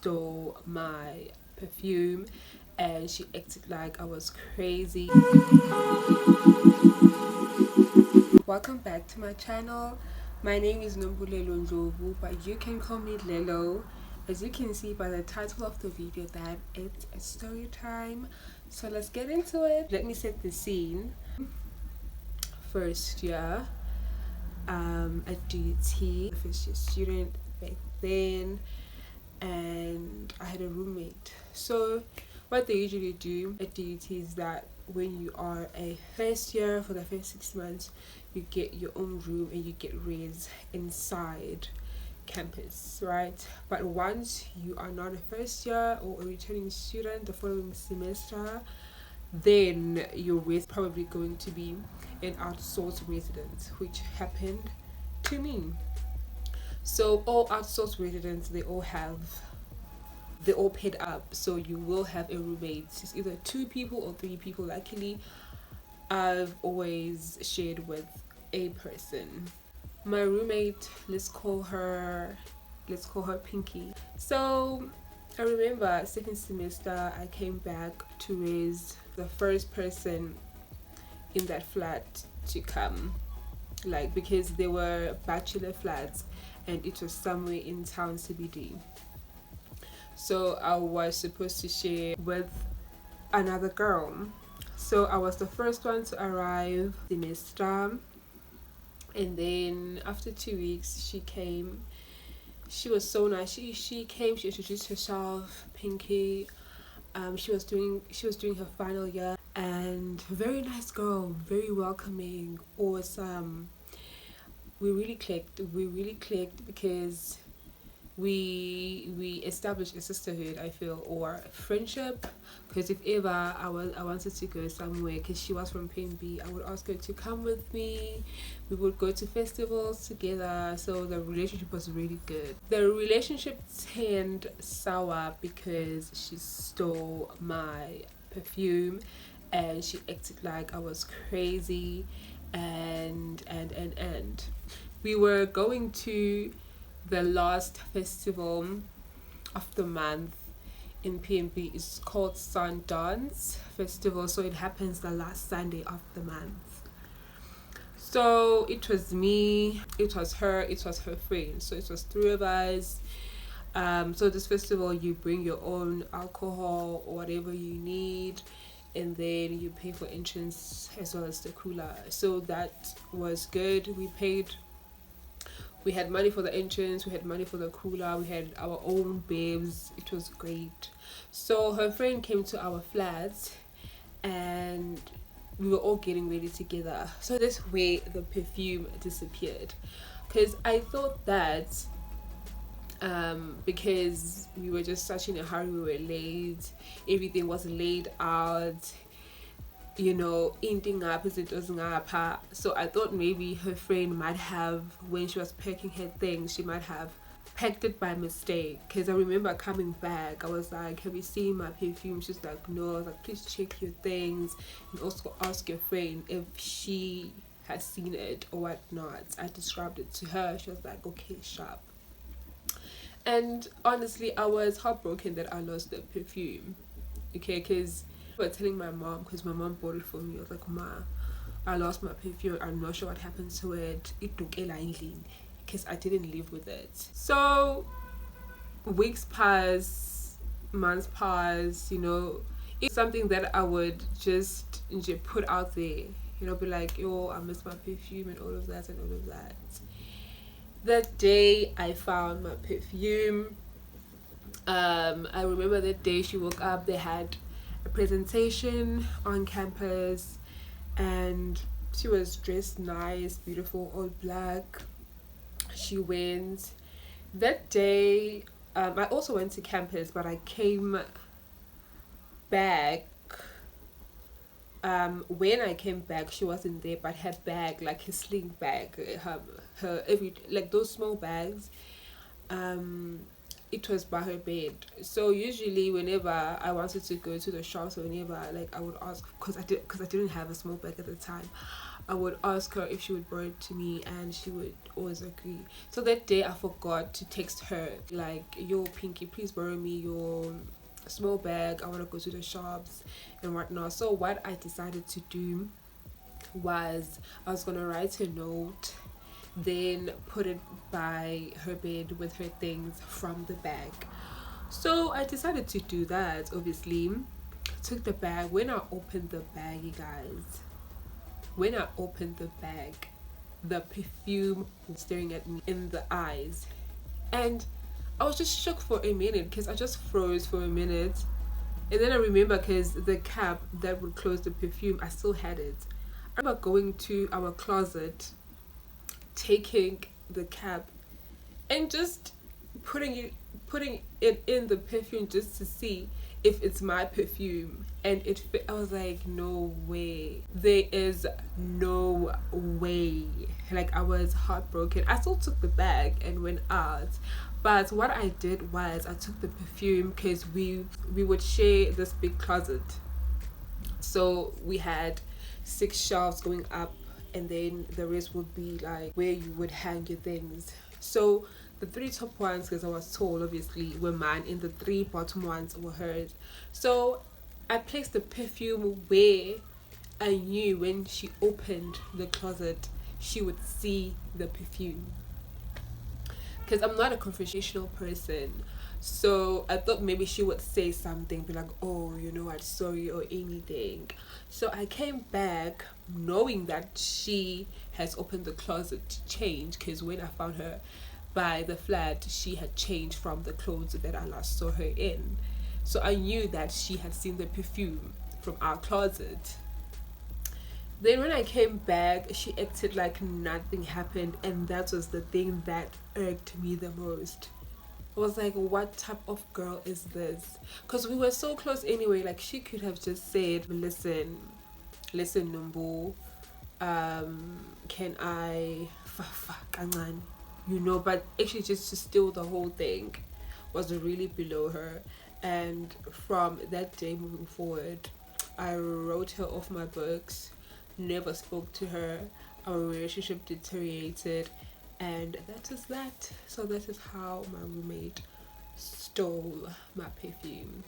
stole my perfume and she acted like I was crazy. Welcome back to my channel. My name is Ndlovu, but you can call me Leloh. As you can see by the title of the video that it's a story time. So let's get into it. Let me set the scene. First year at DT, first year student back then, and I had a roommate. So what they usually do at DT is that when you are a first year, for the first 6 months you get your own room and you get raised inside campus, right? But once you are not a first year or a returning student the following semester, then your race probably going to be an outsourced residence, which happened to me. So all outsourced residents, they all paid up, so you will have a roommate. It's either 2 people or 3 people. Luckily I've always shared with a person. My roommate, let's call her Pinky. So I remember second semester I came back to raise the first person in that flat to come, like, because they were bachelor flats and it was somewhere in town CBD. So I was supposed to share with another girl. So I was the first one to arrive semester, and then after 2 weeks she came. She was so nice. She came, she introduced herself, Pinky. She was doing her final year, and very nice girl, very welcoming, awesome. We really clicked because we established a sisterhood, I feel, or friendship. Because if ever I wanted to go somewhere, because she was from PNB, I would ask her to come with me. We would go to festivals together, so the relationship was really good. The relationship turned sour because she stole my perfume and she acted like I was crazy, and we were going to the last festival of the month in PNB. Is called Sundance Festival, so it happens the last Sunday of the month. So it was me, it was her friend, so it was 3 of us. So this festival, you bring your own alcohol or whatever you need, and then you pay for entrance as well as the cooler. So that was good. We had money for the entrance, we had money for the cooler, we had our own babes. It was great. So her friend came to our flat and we were all getting ready together. So this way the perfume disappeared, because I thought that because we were just such in a hurry, we were late, everything was laid out, you know, ending up as it was ngapha. So I thought maybe her friend might have, when she was packing her things, she might have packed it by mistake. Because I remember coming back, I was like, have you seen my perfume? She's like, no. I was like, please check your things and also ask your friend if she has seen it or whatnot. I described it to her. She was like, okay, sharp. And honestly, I was heartbroken that I lost the perfume. Okay, because I was telling my mom, because my mom bought it for me. I was like, Ma, I lost my perfume. I'm not sure what happened to it. It took because I didn't live with it. So weeks pass, months pass, you know. It's something that I would just put out there, you know, be like, yo, I miss my perfume and all of that and all of that. That day I found my perfume. I remember that day she woke up, they had a presentation on campus and she was dressed nice, beautiful, all black. She went that day. I also went to campus, but I came back. When I came back, she wasn't there, but her bag, like her sling bag, her every, like those small bags, it was by her bed. So usually whenever I wanted to go to the shops or whenever, like, I would ask, because I didn't have a small bag at the time, I would ask her if she would borrow it to me, and she would always agree. So that day I forgot to text her like, yo Pinky, please borrow me your small bag, I want to go to the shops and whatnot. So what I decided to do was I was gonna write a note, then put it by her bed with her things from the bag. So I decided to do that. Obviously took the bag. When I opened the bag, you guys, when I opened the bag, the perfume was staring at me in the eyes, and I was just shook for a minute because I just froze for a minute. And then I remember, because the cap that would close the perfume, I still had it. I remember going to our closet, taking the cap and just putting it in the perfume just to see if it's my perfume, and I was like, no way, there is no way. Like, I was heartbroken. I still took the bag and went out, but what I did was I took the perfume, because we would share this big closet. So we had 6 shelves going up, and then the rest would be like where you would hang your things. So the 3 top ones, because I was tall obviously, were mine, and the 3 bottom ones were hers. So I placed the perfume where I knew when she opened the closet she would see the perfume, because I'm not a confrontational person. So I thought maybe she would say something, be like, oh, you know what, sorry, or anything. So I came back knowing that she has opened the closet to change, because when I found her by the flat, she had changed from the clothes that I last saw her in. So I knew that she had seen the perfume from our closet. Then when I came back, she acted like nothing happened, and that was the thing that irked me the most. I was like, what type of girl is this? Because we were so close anyway. Like, she could have just said, listen Ndlovu, can I you know, but actually just to steal the whole thing was really below her. And from that day moving forward, I wrote her off my books, never spoke to her. Our relationship deteriorated, and that is that. So that is how my roommate stole my perfume.